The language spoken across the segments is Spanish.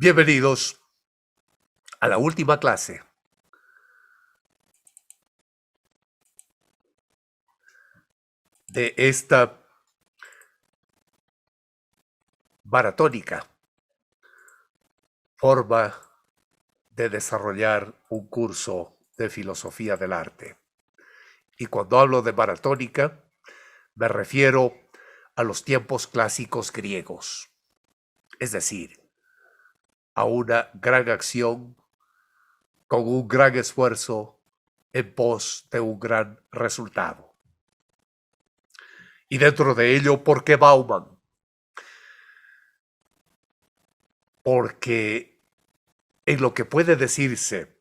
Bienvenidos a la última clase de esta maratónica forma de desarrollar un curso de filosofía del arte. Y cuando hablo de maratónica, me refiero a los tiempos clásicos griegos, es decir, a una gran acción con un gran esfuerzo en pos de un gran resultado. Y dentro de ello, ¿por qué Bauman? Porque en lo que puede decirse,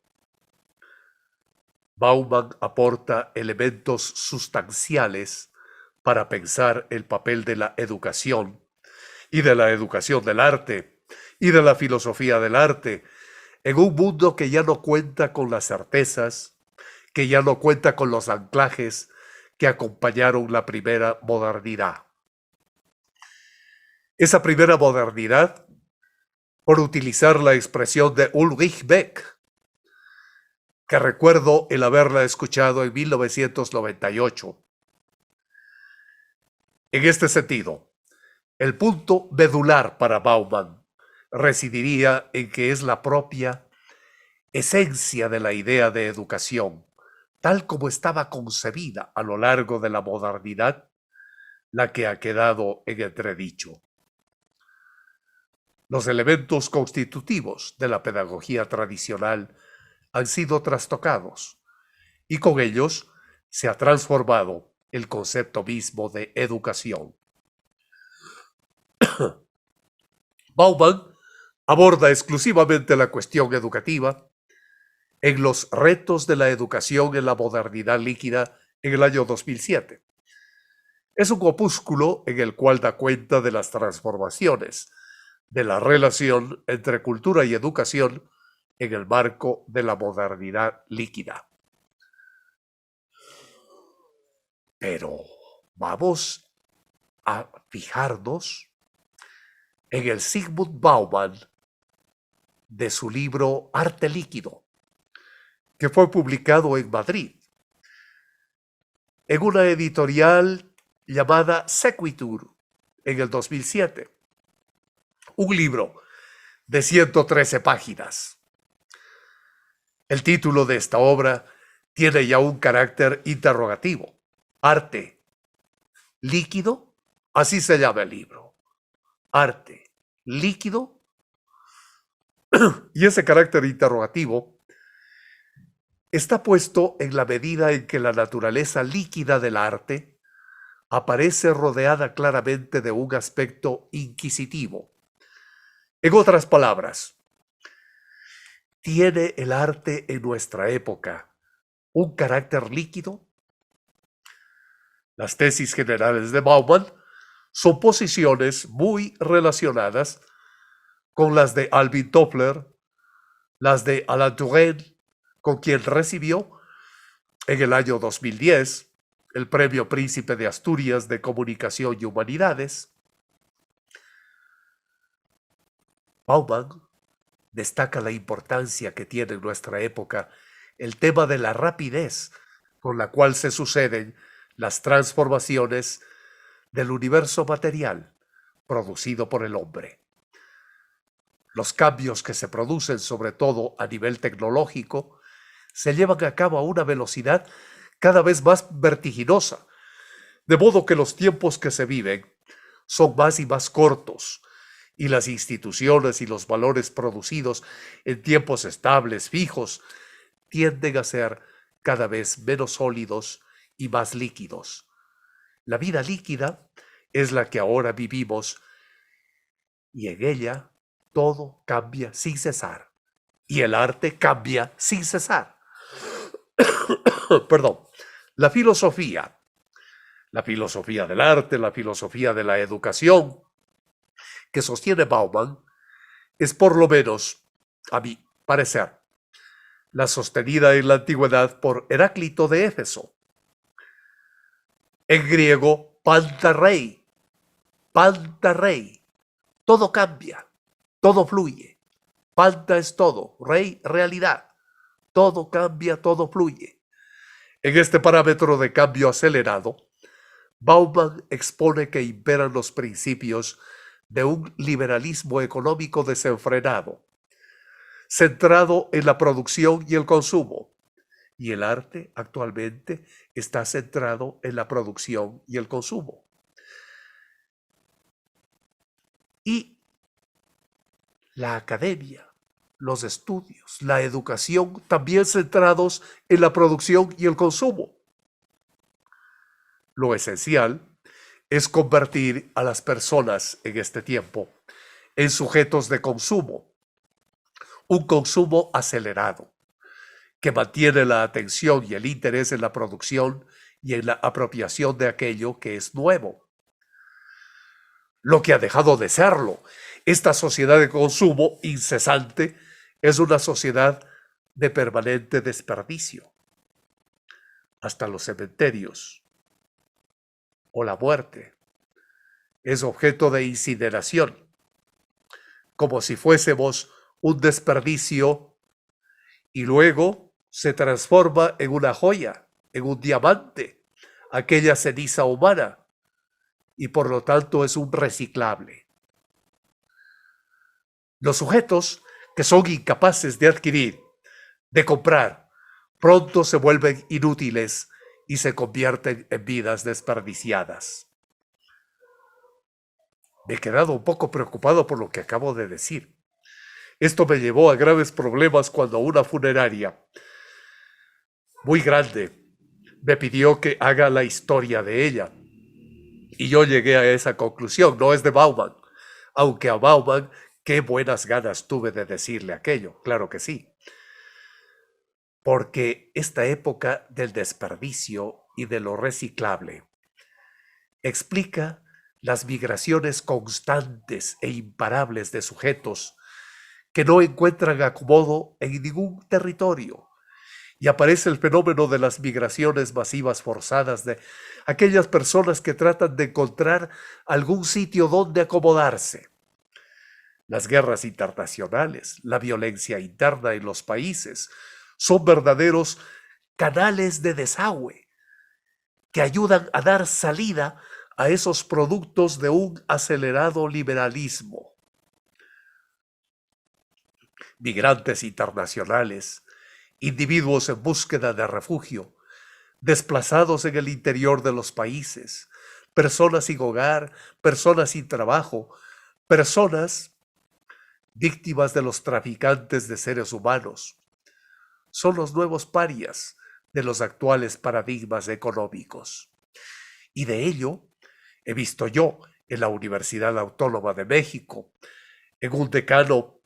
Bauman aporta elementos sustanciales para pensar el papel de la educación y de la educación del arte y de la filosofía del arte en un mundo que ya no cuenta con las certezas, que ya no cuenta con los anclajes que acompañaron la primera modernidad. Esa primera modernidad, por utilizar la expresión de Ulrich Beck, que recuerdo el haberla escuchado en 1998. En este sentido, el punto medular para Bauman residiría en que es la propia esencia de la idea de educación, tal como estaba concebida a lo largo de la modernidad, la que ha quedado en entredicho. Los elementos constitutivos de la pedagogía tradicional han sido trastocados y con ellos se ha transformado el concepto mismo de educación. Bauman aborda exclusivamente la cuestión educativa en Los retos de la educación en la modernidad líquida en el año 2007. Es un opúsculo en el cual da cuenta de las transformaciones de la relación entre cultura y educación en el marco de la modernidad líquida. Pero vamos a fijarnos en el Zygmunt Bauman de su libro Arte Líquido, que fue publicado en Madrid, en una editorial llamada Sequitur en el 2007. Un libro de 113 páginas. El título de esta obra tiene ya un carácter interrogativo. Arte líquido, así se llama el libro. Arte líquido. Y ese carácter interrogativo está puesto en la medida en que la naturaleza líquida del arte aparece rodeada claramente de un aspecto inquisitivo. En otras palabras, ¿tiene el arte en nuestra época un carácter líquido? Las tesis generales de Bauman son posiciones muy relacionadas con las de Alvin Toffler, las de Alain Touraine, con quien recibió en el año 2010 el Premio Príncipe de Asturias de Comunicación y Humanidades. Bauman destaca la importancia que tiene en nuestra época el tema de la rapidez con la cual se suceden las transformaciones del universo material producido por el hombre. Los cambios que se producen, sobre todo a nivel tecnológico, se llevan a cabo a una velocidad cada vez más vertiginosa, de modo que los tiempos que se viven son más y más cortos, y las instituciones y los valores producidos en tiempos estables, fijos, tienden a ser cada vez menos sólidos y más líquidos. La vida líquida es la que ahora vivimos y en ella todo cambia sin cesar y el arte cambia sin cesar. Perdón, la filosofía del arte, la filosofía de la educación que sostiene Bauman es por lo menos, a mi parecer, la sostenida en la antigüedad por Heráclito de Éfeso. En griego, pantarrei, todo cambia, todo fluye, Falta es todo, realidad. Todo cambia, todo fluye. En este parámetro de cambio acelerado, Bauman expone que imperan los principios de un liberalismo económico desenfrenado, centrado en la producción y el consumo, y el arte actualmente está centrado en la producción y el consumo. Y la academia, los estudios, la educación también centrados en la producción y el consumo. Lo esencial es convertir a las personas en este tiempo en sujetos de consumo, un consumo acelerado, que mantiene la atención y el interés en la producción y en la apropiación de aquello que es nuevo. Lo que ha dejado de serlo, esta sociedad de consumo incesante, es una sociedad de permanente desperdicio. Hasta los cementerios o la muerte es objeto de incineración, como si fuésemos un desperdicio, y luego se transforma en una joya, en un diamante, aquella ceniza humana, y por lo tanto es un reciclable. Los sujetos que son incapaces de adquirir, de comprar, pronto se vuelven inútiles y se convierten en vidas desperdiciadas. Me he quedado un poco preocupado por lo que acabo de decir. Esto me llevó a graves problemas cuando una funeraria muy grande me pidió que haga la historia de ella. Y yo llegué a esa conclusión, no es de Bauman, aunque a Bauman qué buenas ganas tuve de decirle aquello, claro que sí. Porque esta época del desperdicio y de lo reciclable explica las migraciones constantes e imparables de sujetos que no encuentran acomodo en ningún territorio. Y aparece el fenómeno de las migraciones masivas forzadas de aquellas personas que tratan de encontrar algún sitio donde acomodarse. Las guerras internacionales, la violencia interna en los países, son verdaderos canales de desagüe que ayudan a dar salida a esos productos de un acelerado liberalismo. Migrantes internacionales, individuos en búsqueda de refugio, desplazados en el interior de los países, personas sin hogar, personas sin trabajo, personas víctimas de los traficantes de seres humanos. Son los nuevos parias de los actuales paradigmas económicos. Y de ello he visto yo en la Universidad Autónoma de México, en un decano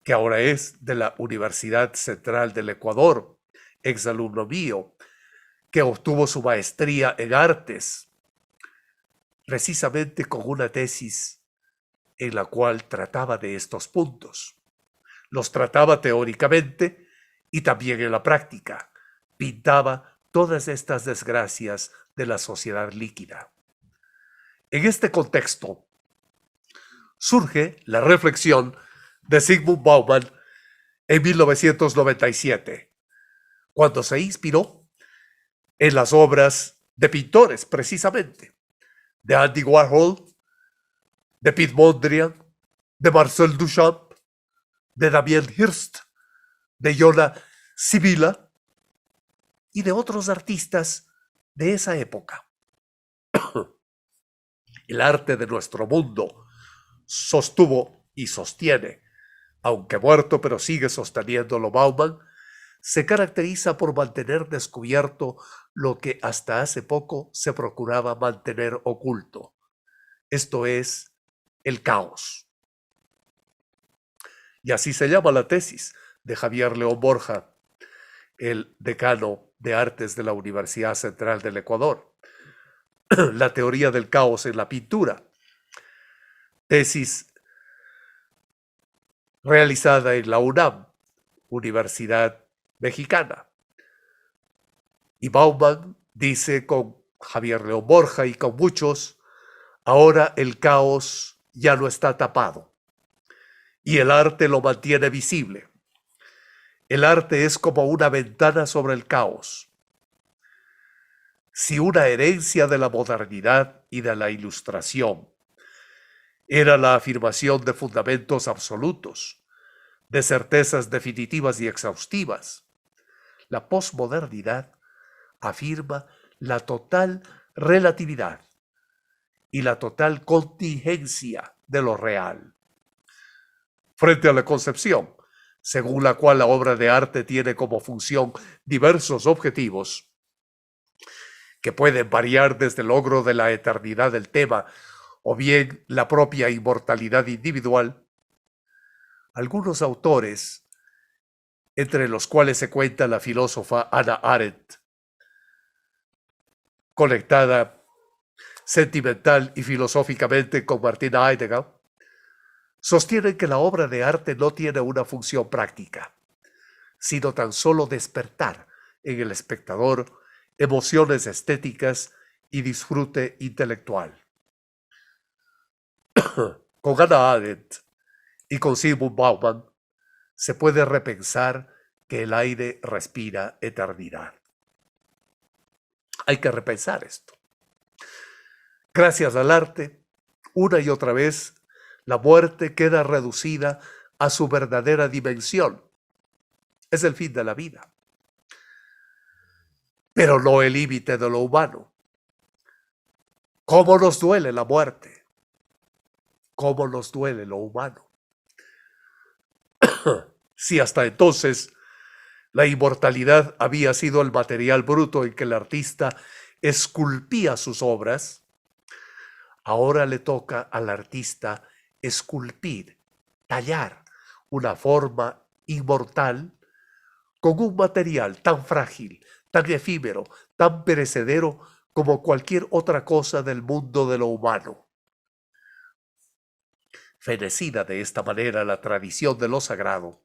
que ahora es de la Universidad Central del Ecuador, exalumno mío, que obtuvo su maestría en artes, precisamente con una tesis en la cual trataba de estos puntos. Los trataba teóricamente y también en la práctica. Pintaba todas estas desgracias de la sociedad líquida. En este contexto surge la reflexión de Zygmunt Bauman en 1997, cuando se inspiró en las obras de pintores, precisamente, de Andy Warhol, de Piet Mondrian, de Marcel Duchamp, de Damien Hirst, de Yona Sibila y de otros artistas de esa época. El arte de nuestro mundo sostuvo y sostiene, aunque muerto pero sigue sosteniéndolo Bauman, se caracteriza por mantener descubierto lo que hasta hace poco se procuraba mantener oculto. Esto es el caos. Y así se llama la tesis de Javier León Borja, el decano de artes de la Universidad Central del Ecuador. La teoría del caos en la pintura. Tesis realizada en la UNAM, Universidad Mexicana. Y Bauman dice con Javier León Borja y con muchos, ahora el caos ya no está tapado. y el arte lo mantiene visible. El arte es como una ventana sobre el caos. Si una herencia de la modernidad y de la ilustración era la afirmación de fundamentos absolutos, de certezas definitivas y exhaustivas, la posmodernidad afirma la total relatividad y la total contingencia de lo real. Frente a la concepción, según la cual la obra de arte tiene como función diversos objetivos, que pueden variar desde el logro de la eternidad del tema o bien la propia inmortalidad individual, algunos autores, entre los cuales se cuenta la filósofa Hannah Arendt, conectada sentimental y filosóficamente con Martina Heidegger, sostienen que la obra de arte no tiene una función práctica, sino tan solo despertar en el espectador emociones estéticas y disfrute intelectual. Con Hannah Arendt y con Zygmunt Bauman se puede repensar que el aire respira eternidad. Hay que repensar esto. Gracias al arte, una y otra vez, la muerte queda reducida a su verdadera dimensión. Es el fin de la vida, pero no el límite de lo humano. ¿Cómo nos duele la muerte? ¿Cómo nos duele lo humano? Si hasta entonces la inmortalidad había sido el material bruto en que el artista esculpía sus obras, ahora le toca al artista esculpir, tallar una forma inmortal con un material tan frágil, tan efímero, tan perecedero como cualquier otra cosa del mundo de lo humano. Fenecida de esta manera la tradición de lo sagrado,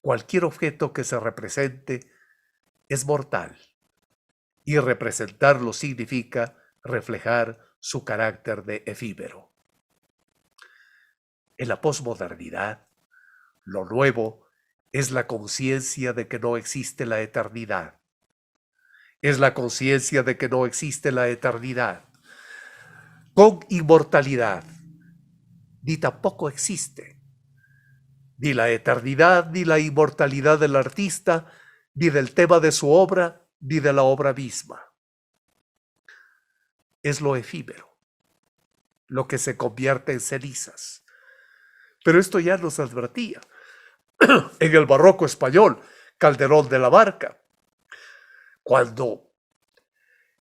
cualquier objeto que se represente es mortal, y representarlo significa reflejar su carácter de efímero. En la posmodernidad, lo nuevo es la conciencia de que no existe la eternidad. Es la conciencia de que no existe la eternidad. Con inmortalidad, ni tampoco existe ni la eternidad ni la inmortalidad del artista, ni del tema de su obra, ni de la obra misma. Es lo efímero, lo que se convierte en cenizas. Pero esto ya nos advertía en el barroco español, Calderón de la Barca, cuando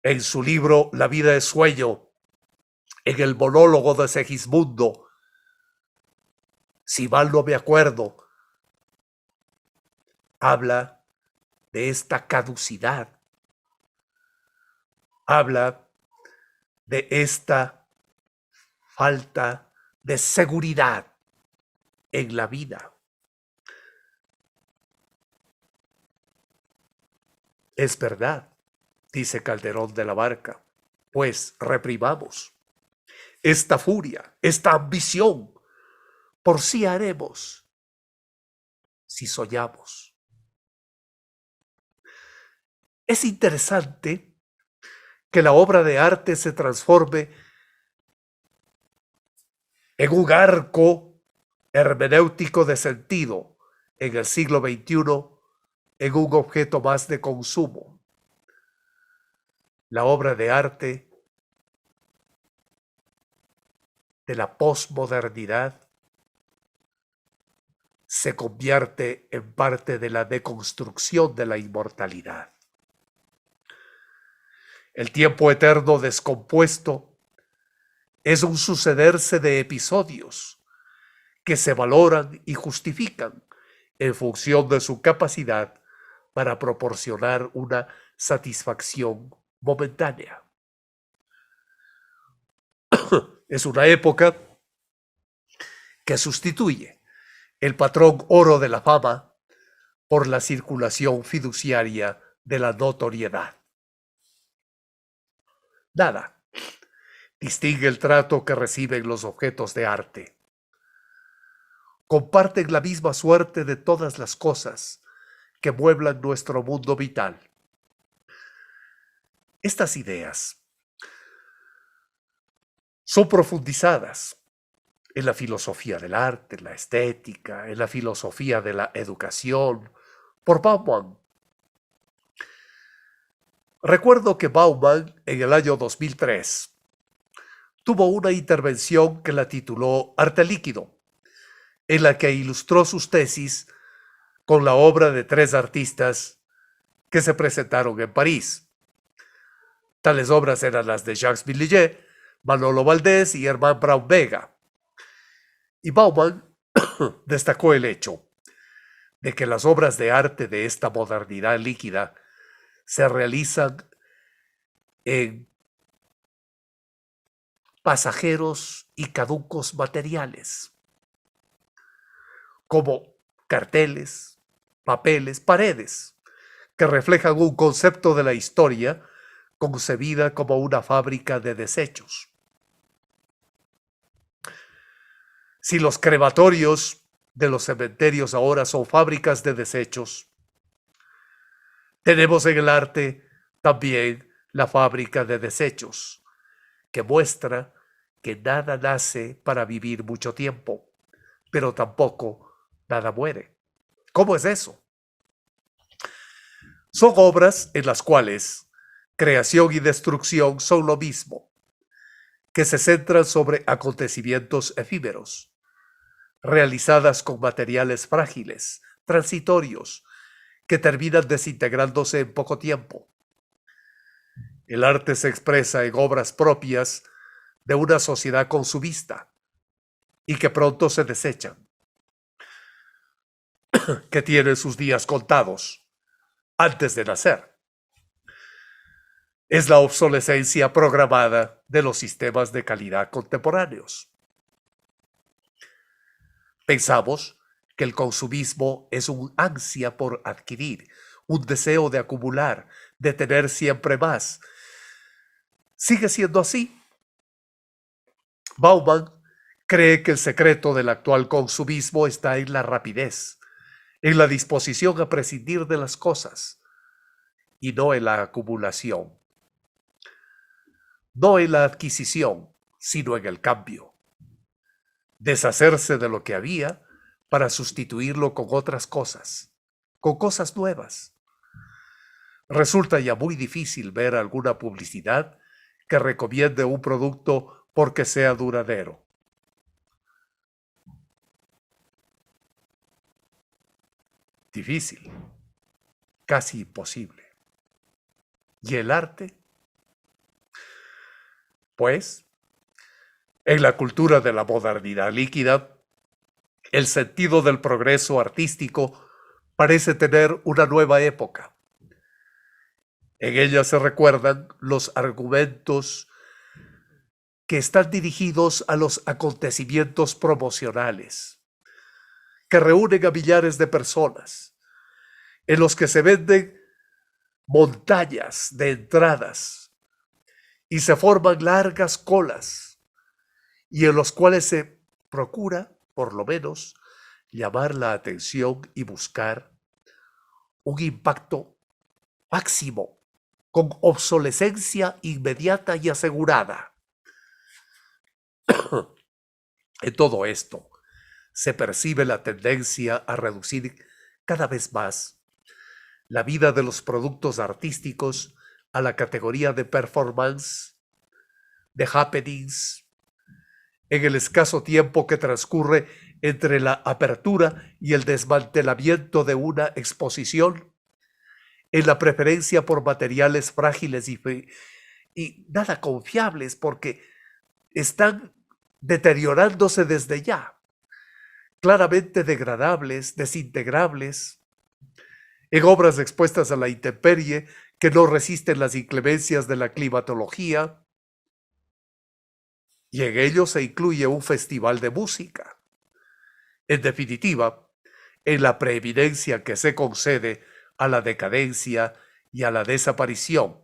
en su libro La vida es sueño, en el monólogo de Segismundo, si mal no me acuerdo, habla de esta caducidad, habla de esta falta de seguridad en la vida. Es verdad, dice Calderón de la Barca, pues reprimamos esta furia, esta ambición, por sí haremos si soñamos. Es interesante que la obra de arte se transforme en un arco hermenéutico de sentido en el siglo XXI, en un objeto más de consumo. La obra de arte de la posmodernidad se convierte en parte de la deconstrucción de la inmortalidad. El tiempo eterno descompuesto es un sucederse de episodios que se valoran y justifican en función de su capacidad para proporcionar una satisfacción momentánea. Es una época que sustituye el patrón oro de la fama por la circulación fiduciaria de la notoriedad. Nada distingue el trato que reciben los objetos de arte. comparten la misma suerte de todas las cosas que mueblan nuestro mundo vital. Estas ideas son profundizadas en la filosofía del arte, en la estética, en la filosofía de la educación, por Bauman. Recuerdo que Bauman, en el año 2003, tuvo una intervención que la tituló Arte Líquido, en la que ilustró sus tesis con la obra de 3 artistas que se presentaron en París. Tales obras eran las de Jacques Millet, Manolo Valdés y Hermann Braun Vega. Y Bauman destacó el hecho de que las obras de arte de esta modernidad líquida se realizan en pasajeros y caducos materiales, como carteles, papeles, paredes, que reflejan un concepto de la historia concebida como una fábrica de desechos. Si los crematorios de los cementerios ahora son fábricas de desechos, tenemos en el arte también la fábrica de desechos, que muestra que nada nace para vivir mucho tiempo, pero tampoco nada muere. ¿Cómo es eso? Son obras en las cuales creación y destrucción son lo mismo, que se centran sobre acontecimientos efímeros, realizadas con materiales frágiles, transitorios, que terminan desintegrándose en poco tiempo. El arte se expresa en obras propias de una sociedad consumista y que pronto se desechan, que tienen sus días contados antes de nacer. Es la obsolescencia programada de los sistemas de calidad contemporáneos. Pensamos que el consumismo es un ansia por adquirir, un deseo de acumular, de tener siempre más. ¿Sigue siendo así? Bauman cree que el secreto del actual consumismo está en la rapidez, en la disposición a prescindir de las cosas y no en la acumulación. No en la adquisición, sino en el cambio. Deshacerse de lo que había para sustituirlo con otras cosas, con cosas nuevas. Resulta ya muy difícil ver alguna publicidad que recomiende un producto porque sea duradero. Difícil, casi imposible. ¿Y el arte? Pues, en la cultura de la modernidad líquida, el sentido del progreso artístico parece tener una nueva época. En ella se recuerdan los argumentos que están dirigidos a los acontecimientos promocionales, que reúnen a millares de personas, en los que se venden montañas de entradas y se forman largas colas, y en los cuales se procura, por lo menos, llamar la atención y buscar un impacto máximo, con obsolescencia inmediata y asegurada. En todo esto se percibe la tendencia a reducir cada vez más la vida de los productos artísticos a la categoría de performance, de happenings, en el escaso tiempo que transcurre entre la apertura y el desmantelamiento de una exposición, en la preferencia por materiales frágiles y nada confiables porque están deteriorándose desde ya, claramente degradables, desintegrables, en obras expuestas a la intemperie que no resisten las inclemencias de la climatología, y en ello se incluye un festival de música. En definitiva, en la preeminencia que se concede a la decadencia y a la desaparición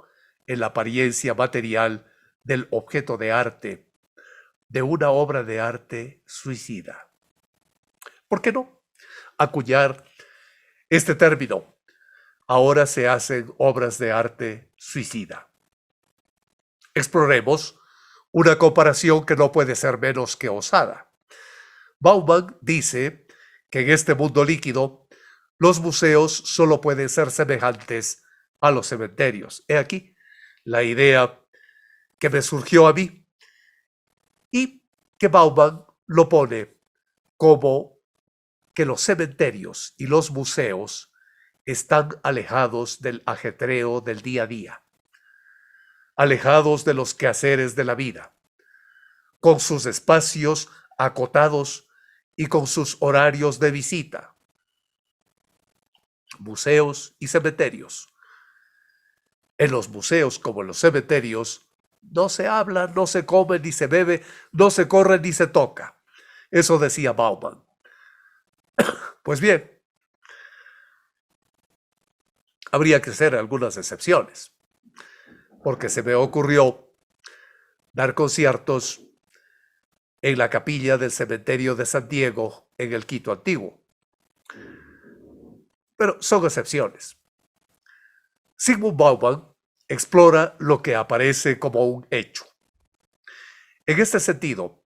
en la apariencia material del objeto de arte, de una obra de arte suicida. ¿por qué no?, acuñar este término. Ahora se hacen obras de arte suicida. Exploremos una comparación que no puede ser menos que osada. Bauman dice que en este mundo líquido los museos solo pueden ser semejantes a los cementerios. He aquí la idea que me surgió a mí y que Bauman lo pone como que los cementerios y los museos están alejados del ajetreo del día a día, alejados de los quehaceres de la vida, con sus espacios acotados y con sus horarios de visita. Museos y cementerios. En los museos como en los cementerios no se habla, no se come ni se bebe, no se corre ni se toca. Eso decía Bauman. Pues bien, habría que hacer algunas excepciones, porque se me ocurrió dar conciertos en la capilla del cementerio de San Diego en el Quito antiguo. Pero son excepciones. Zygmunt Bauman explora lo que aparece como un hecho. En este sentido,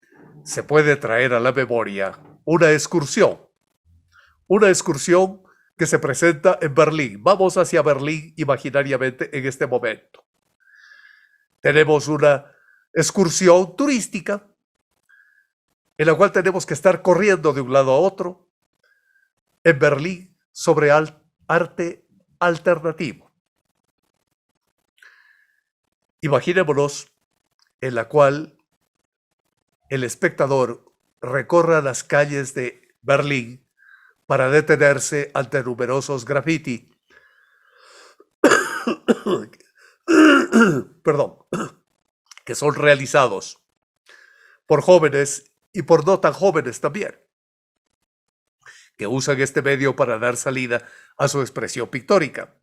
se puede traer a la memoria una excursión que se presenta en Berlín. Vamos hacia Berlín imaginariamente en este momento. Tenemos una excursión turística en la cual tenemos que estar corriendo de un lado a otro en Berlín sobre arte alternativo. Imaginémonos en la cual el espectador recorra las calles de Berlín para detenerse ante numerosos graffiti, que son realizados por jóvenes y por no tan jóvenes también, que usan este medio para dar salida a su expresión pictórica.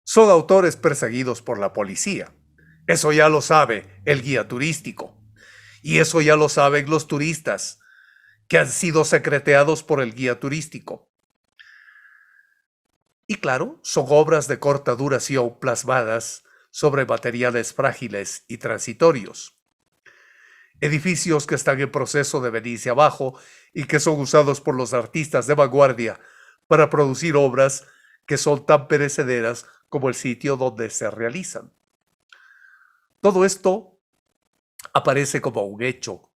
Son autores perseguidos por la policía. Eso ya lo sabe el guía turístico. Y eso ya lo saben los turistas que han sido secreteados por el guía turístico. Y claro, son obras de corta duración plasmadas sobre materiales frágiles y transitorios. Edificios que están en proceso de venirse abajo y que son usados por los artistas de vanguardia para producir obras que son tan perecederas como el sitio donde se realizan. Todo esto aparece como un hecho,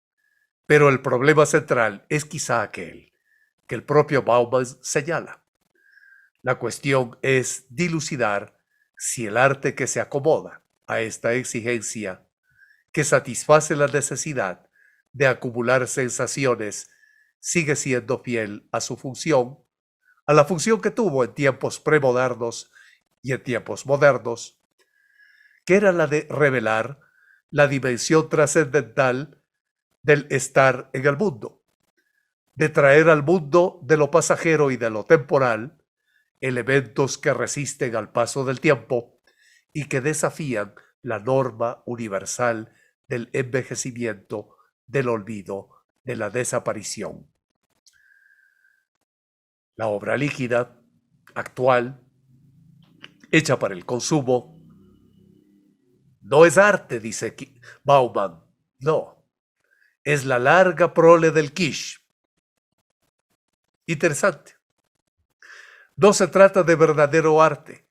pero el problema central es quizá aquel que el propio Bauman señala. La cuestión es dilucidar si el arte que se acomoda a esta exigencia, que satisface la necesidad de acumular sensaciones, sigue siendo fiel a su función, a la función que tuvo en tiempos premodernos y en tiempos modernos, que era la de revelar la dimensión trascendental del estar en el mundo, de traer al mundo de lo pasajero y de lo temporal elementos que resisten al paso del tiempo y que desafían la norma universal del envejecimiento, del olvido, de la desaparición. La obra líquida, actual, hecha para el consumo, no es arte, dice Bauman, no, es la larga prole del kitsch. Interesante. No se trata de verdadero arte,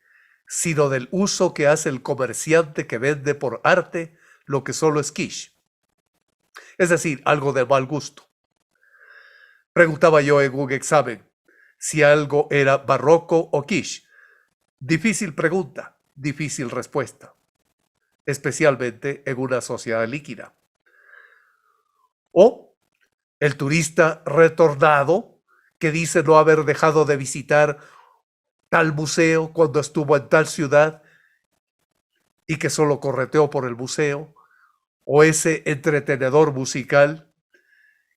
sino del uso que hace el comerciante que vende por arte lo que solo es kitsch. Es decir, algo de mal gusto. Preguntaba yo en un examen si algo era barroco o kitsch. Difícil pregunta, difícil respuesta, especialmente en una sociedad líquida. O el turista retornado que dice no haber dejado de visitar tal museo cuando estuvo en tal ciudad y que solo correteó por el museo, o ese entretenedor musical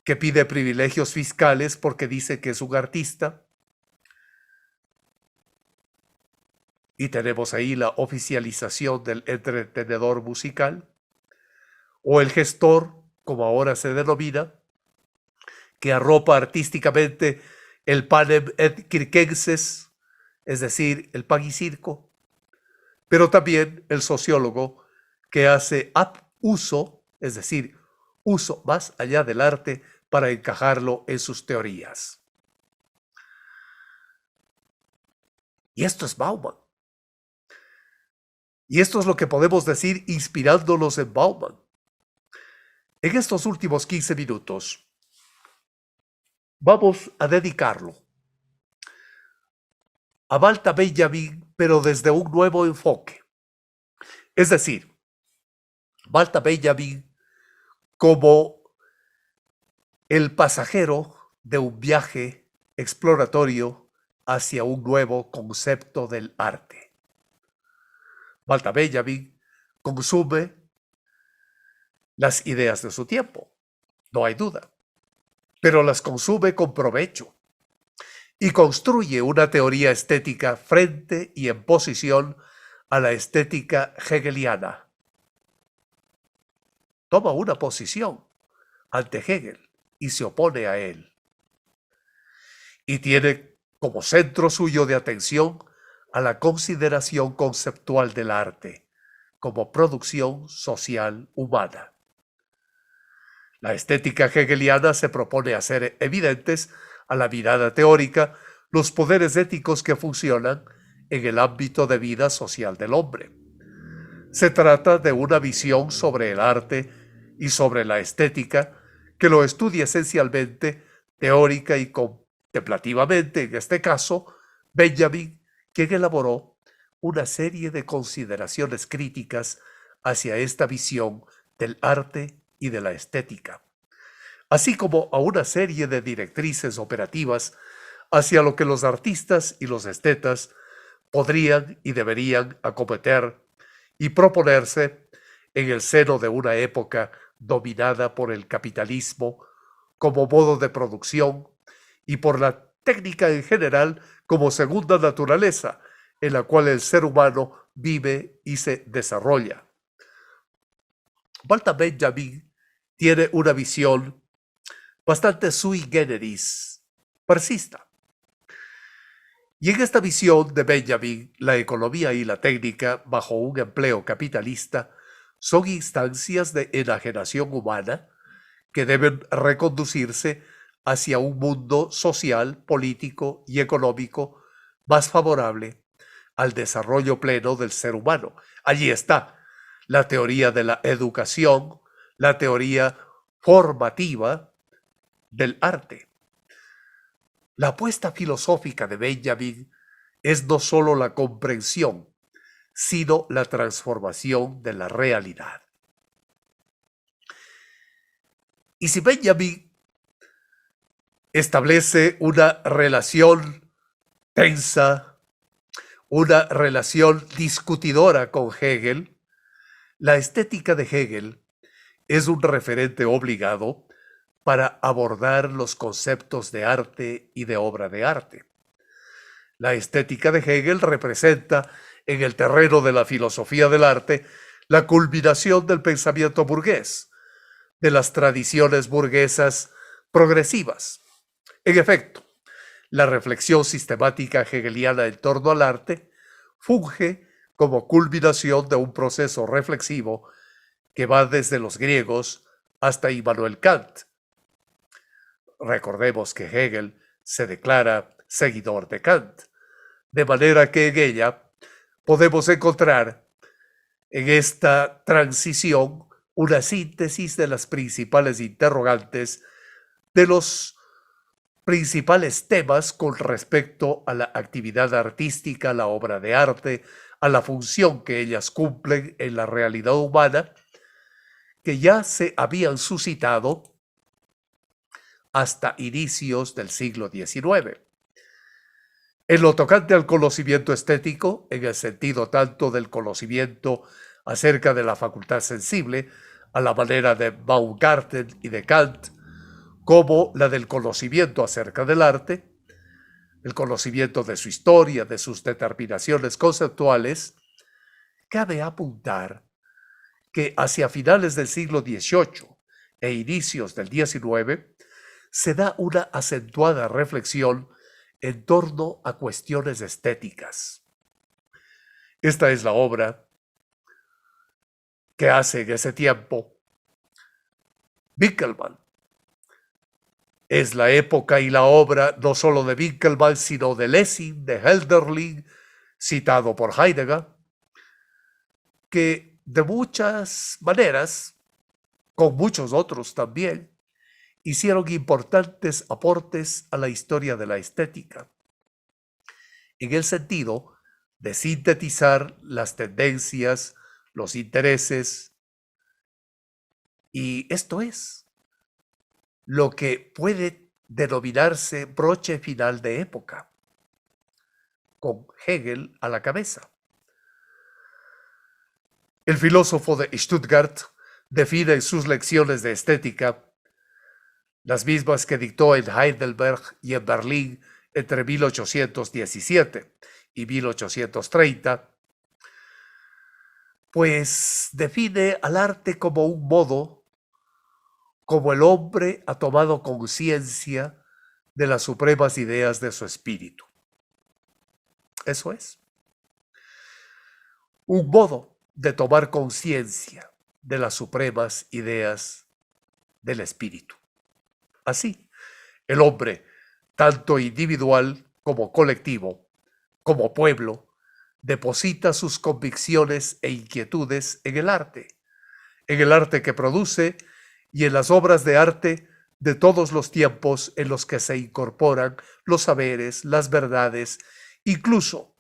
que pide privilegios fiscales porque dice que es un artista. Y tenemos ahí la oficialización del entretenedor musical, o el gestor, como ahora se denomina, que arropa artísticamente el panem et circenses, es decir, el pan y circo, pero también el sociólogo que hace uso, es decir, uso más allá del arte para encajarlo en sus teorías. Y esto es Bauman. Y esto es lo que podemos decir inspirándonos en Bauman. En estos últimos 15 minutos vamos a dedicarlo a Walter Benjamin, pero desde un nuevo enfoque. Es decir, Walter Benjamin como el pasajero de un viaje exploratorio hacia un nuevo concepto del arte. Walter Benjamin consume las ideas de su tiempo, no hay duda, pero las consume con provecho y construye una teoría estética frente y en posición a la estética hegeliana. Toma una posición ante Hegel y se opone a él. Y tiene como centro suyo de atención a la consideración conceptual del arte como producción social humana. La estética hegeliana se propone hacer evidentes a la mirada teórica los poderes éticos que funcionan en el ámbito de vida social del hombre. Se trata de una visión sobre el arte y sobre la estética que lo estudia esencialmente teórica y contemplativamente, en este caso, Benjamin, quien elaboró una serie de consideraciones críticas hacia esta visión del arte y de la estética, así como a una serie de directrices operativas hacia lo que los artistas y los estetas podrían y deberían acometer y proponerse en el seno de una época dominada por el capitalismo como modo de producción y por la técnica en general como segunda naturaleza en la cual el ser humano vive y se desarrolla. Walter Benjamin tiene una visión bastante sui generis, marxista. Y en esta visión de Benjamin, la economía y la técnica, bajo un empleo capitalista, son instancias de enajenación humana que deben reconducirse hacia un mundo social, político y económico más favorable al desarrollo pleno del ser humano. Allí está la teoría de la educación, la teoría formativa del arte. La apuesta filosófica de Benjamin es no solo la comprensión, sino la transformación de la realidad. Y si Benjamin establece una relación tensa, una relación discutidora con Hegel, la estética de Hegel es un referente obligado para abordar los conceptos de arte y de obra de arte. La estética de Hegel representa en el terreno de la filosofía del arte la culminación del pensamiento burgués, de las tradiciones burguesas progresivas. En efecto, la reflexión sistemática hegeliana en torno al arte funge como culminación de un proceso reflexivo que va desde los griegos hasta Immanuel Kant. Recordemos que Hegel se declara seguidor de Kant, de manera que en ella podemos encontrar en esta transición una síntesis de las principales interrogantes, de los principales temas con respecto a la actividad artística, la obra de arte, a la función que ellas cumplen en la realidad humana, que ya se habían suscitado hasta inicios del siglo XIX. En lo tocante al conocimiento estético, en el sentido tanto del conocimiento acerca de la facultad sensible, a la manera de Baumgarten y de Kant, como la del conocimiento acerca del arte, el conocimiento de su historia, de sus determinaciones conceptuales, cabe apuntar que hacia finales del siglo XVIII e inicios del XIX se da una acentuada reflexión en torno a cuestiones estéticas. Esta es la obra que hace en ese tiempo Winckelmann. Es la época y la obra no solo de Winckelmann, sino de Lessing, de Hölderlin, citado por Heidegger, que de muchas maneras, con muchos otros también, hicieron importantes aportes a la historia de la estética, en el sentido de sintetizar las tendencias, los intereses, y esto es lo que puede denominarse broche final de época, con Hegel a la cabeza. El filósofo de Stuttgart define en sus lecciones de estética, las mismas que dictó en Heidelberg y en Berlín entre 1817 y 1830, pues define al arte como un modo, como el hombre ha tomado conciencia de las supremas ideas de su espíritu. Eso es. Un modo de tomar conciencia de las supremas ideas del espíritu. Así, el hombre, tanto individual como colectivo, como pueblo, deposita sus convicciones e inquietudes en el arte que produce y en las obras de arte de todos los tiempos en los que se incorporan los saberes, las verdades, incluso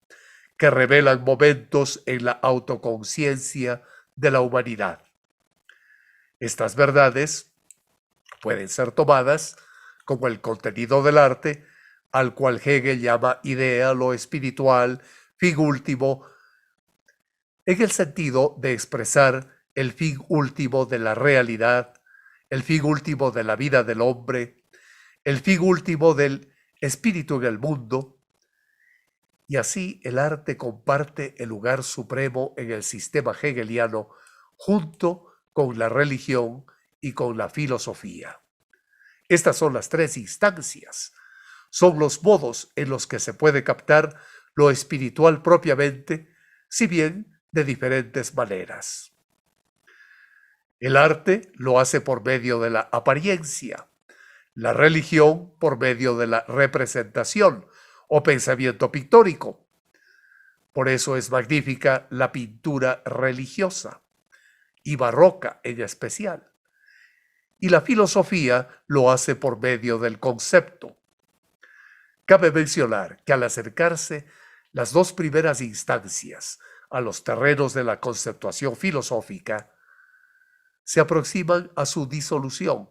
que revelan momentos en la autoconciencia de la humanidad. Estas verdades pueden ser tomadas como el contenido del arte, al cual Hegel llama idea, lo espiritual, fin último, en el sentido de expresar el fin último de la realidad, el fin último de la vida del hombre, el fin último del espíritu en el mundo, y así el arte comparte el lugar supremo en el sistema hegeliano junto con la religión y con la filosofía. Estas son las tres instancias, son los modos en los que se puede captar lo espiritual propiamente, si bien de diferentes maneras. El arte lo hace por medio de la apariencia, la religión por medio de la representación o pensamiento pictórico. Por eso es magnífica la pintura religiosa y barroca en especial. Y la filosofía lo hace por medio del concepto. Cabe mencionar que al acercarse las dos primeras instancias a los terrenos de la conceptuación filosófica, se aproximan a su disolución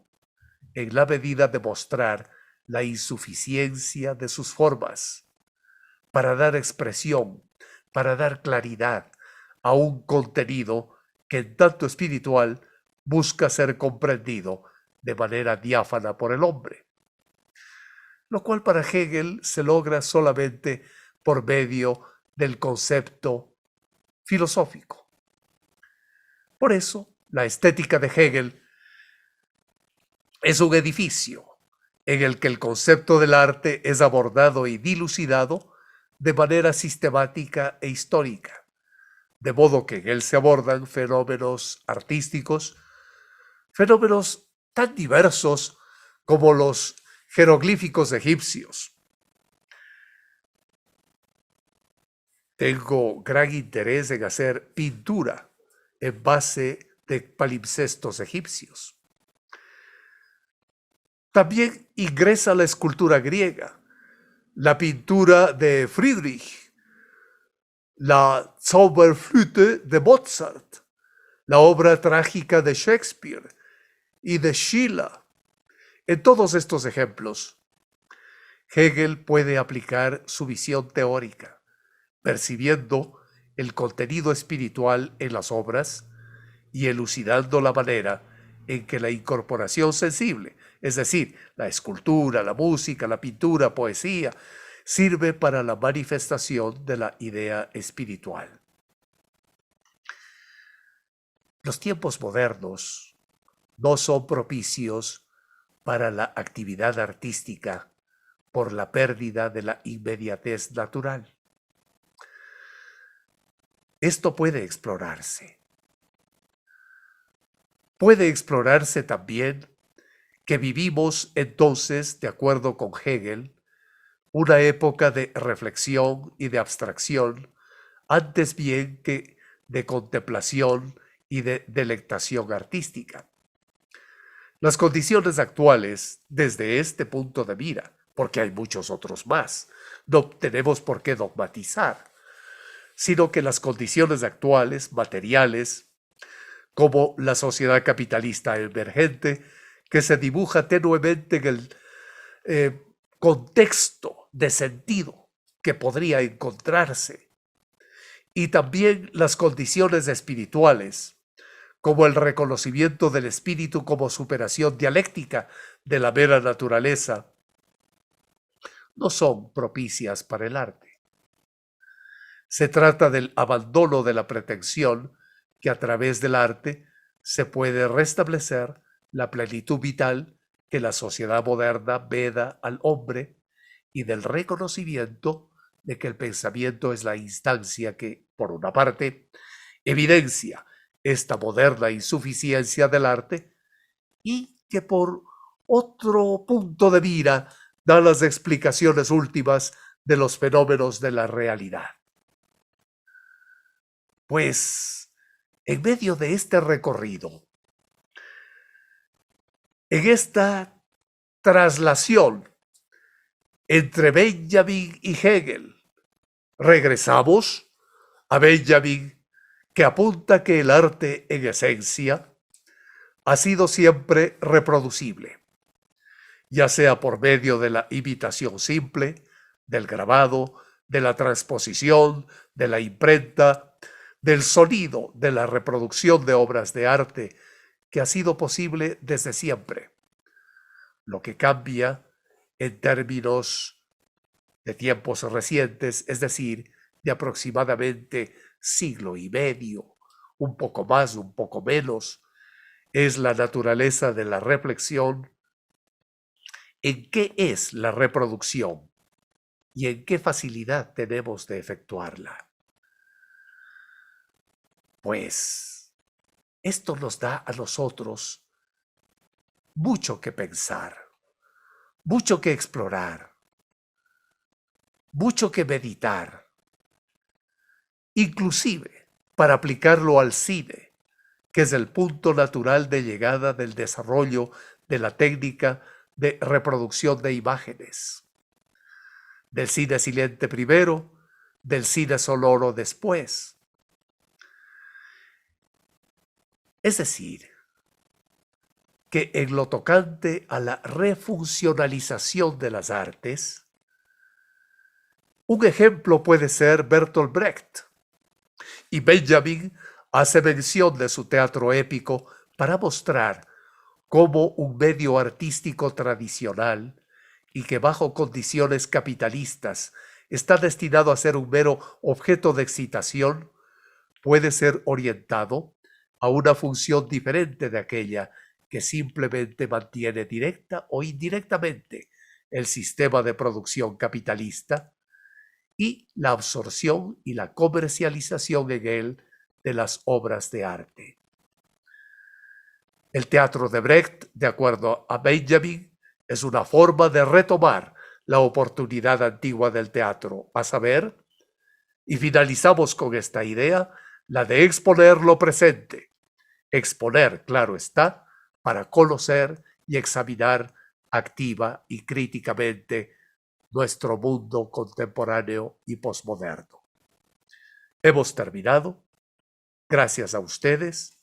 en la medida de mostrar la insuficiencia de sus formas para dar expresión, para dar claridad a un contenido que en tanto espiritual busca ser comprendido de manera diáfana por el hombre, lo cual para Hegel se logra solamente por medio del concepto filosófico. Por eso, la estética de Hegel es un edificio en el que el concepto del arte es abordado y dilucidado de manera sistemática e histórica, de modo que en él se abordan fenómenos artísticos, fenómenos tan diversos como los jeroglíficos egipcios. Tengo gran interés en hacer pintura en base de palimpsestos egipcios. También ingresa la escultura griega, la pintura de Friedrich, la Zauberflöte de Mozart, la obra trágica de Shakespeare y de Schiller. En todos estos ejemplos, Hegel puede aplicar su visión teórica, percibiendo el contenido espiritual en las obras y elucidando la manera en que la incorporación sensible, es decir, la escultura, la música, la pintura, poesía, sirve para la manifestación de la idea espiritual. Los tiempos modernos no son propicios para la actividad artística por la pérdida de la inmediatez natural. Esto puede explorarse. Puede explorarse también que vivimos entonces, de acuerdo con Hegel, una época de reflexión y de abstracción, antes bien que de contemplación y de delectación artística. Las condiciones actuales, desde este punto de mira, porque hay muchos otros más, no tenemos por qué dogmatizar, sino que las condiciones actuales, materiales, como la sociedad capitalista emergente, que se dibuja tenuemente en el contexto de sentido que podría encontrarse, y también las condiciones espirituales, como el reconocimiento del espíritu como superación dialéctica de la mera naturaleza, no son propicias para el arte. Se trata del abandono de la pretensión que a través del arte se puede restablecer la plenitud vital que la sociedad moderna veda al hombre y del reconocimiento de que el pensamiento es la instancia que, por una parte, evidencia esta moderna insuficiencia del arte y que por otro punto de mira da las explicaciones últimas de los fenómenos de la realidad. Pues, en medio de este recorrido, en esta traslación entre Benjamin y Hegel, regresamos a Benjamin, que apunta que el arte en esencia ha sido siempre reproducible, ya sea por medio de la imitación simple, del grabado, de la transposición, de la imprenta, del sonido, de la reproducción de obras de arte, que ha sido posible desde siempre. Lo que cambia en términos de tiempos recientes, es decir, de aproximadamente siglo y medio, un poco más, un poco menos, es la naturaleza de la reflexión en qué es la reproducción y en qué facilidad tenemos de efectuarla. Pues esto nos da a nosotros mucho que pensar, mucho que explorar, mucho que meditar, inclusive para aplicarlo al cine, que es el punto natural de llegada del desarrollo de la técnica de reproducción de imágenes. Del cine silente primero, del cine sonoro después. Es decir, que en lo tocante a la refuncionalización de las artes, un ejemplo puede ser Bertolt Brecht, y Benjamin hace mención de su teatro épico para mostrar cómo un medio artístico tradicional y que bajo condiciones capitalistas está destinado a ser un mero objeto de excitación, puede ser orientado a una función diferente de aquella que simplemente mantiene directa o indirectamente el sistema de producción capitalista y la absorción y la comercialización en él de las obras de arte. El teatro de Brecht, de acuerdo a Benjamin, es una forma de retomar la oportunidad antigua del teatro, a saber, y finalizamos con esta idea, la de exponer lo presente. Exponer, claro está, para conocer y examinar activa y críticamente nuestro mundo contemporáneo y posmoderno. Hemos terminado. Gracias a ustedes